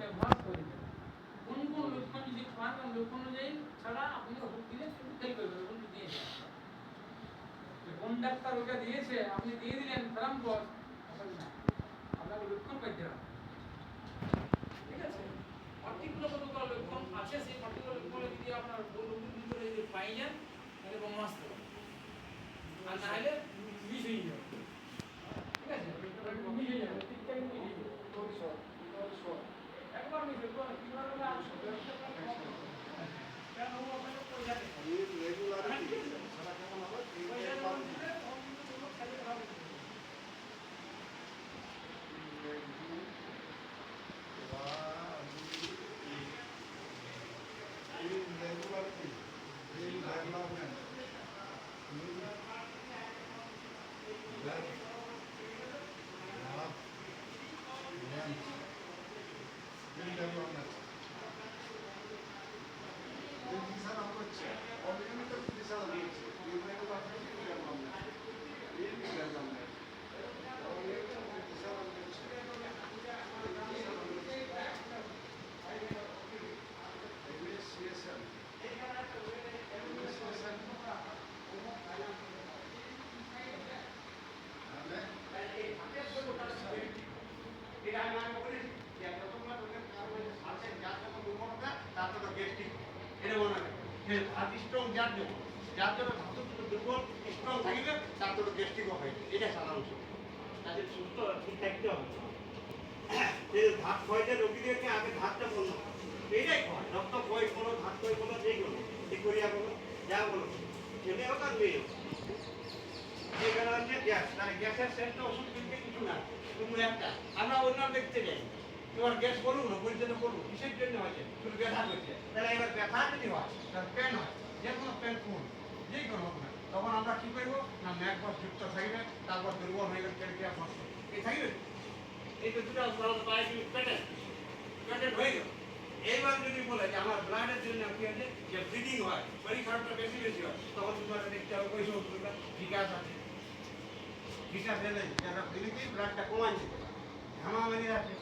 ব্যবহার করবেন। কোন কোন লক্ষণ যদি পান লক্ষণ অনুযায়ী ছাড়া আপনি ওষুধ দিলে ফেল করবেন, ওষুধ দিয়ে দেন। কোন ডাক্তার ওটা দিয়েছে আপনি দিয়ে দিলেন ফেরাম পর না, আপনাকে লক্ষণ পাইতে হবে। ঠিক আছে, পার্টিকুলার কতগুলো লক্ষণ আছে, সেই পার্টিকুলার লক্ষণে যদি আপনার রোগীর ভিতরে যদি পাই যান তাহলে ব্রহ্মাস্ত্র, আর না হলে মিস হয়ে যাবে। ঠিক আছে, মিস হয়ে যাবে, ঠিকঠাক মিস হয়ে যাবে। একবার মিস হয়ে যাবে, কিভাবে হলে আর কেন আপনাকে পয়সা দেবে রেগুলারিটি সারা কেমন হবে পয়সা দেওয়া দিলে অন্য কোনো খেলে হবে। Irregularity, irregularment, যার জন্য ধাতু দুর্বল স্ট্রং থাকবে তার জন্য গ্যাস্ট্রিক হয়, এটা সাধারণ তাদের সুস্থ ঠিক থাকতে হবে। ভাত খাওয়াইতে রোগীদেরকে আগে ভাতটা বলল এইটাই খাওয়ায়, রক্ত খয় কোনো ভাত খয় কোনো যেই কোনো এই করিয়া বলো যা বলো ছেলে হোক আর মেয়ে হোক। এখানে হচ্ছে গ্যাস, তাহলে গ্যাসের শ্রেষ্ঠ ওষুধ কিনতে কিছু না, শুধু একটা। আমরা অন্য দেখতে যাই তোমার গ্যাস করুন না বলছে না করুন, কিসের জন্য হয়েছে শুধু ব্যথা করছে। তাহলে এবার ব্যথা যদি হয় তার পেন হয়, যে কোনো পেন কোন যেই কোনো হোক না, তখন আমরা কী করবো না ম্যাকবস যুক্ত থাকবে, তারপর দুর্বল হয়ে গেলে পেটে ফসল এই থাকবে। এই তো দুটো পায়ে পেটের হয়ে গেল। এইবার যদি বলে যে আমার ব্লাডের জন্য কি আছে যে ব্লিডিং হয়, শরীর খারাপটা বেশি বেশি হয়, তখন তোমাকে দেখতে হবে ওই সব বিকাশ আছে, বিকাশ এলে যারা ব্লিডিং ব্লাডটা কমাই দিতে পারে, ঘামামানি আছে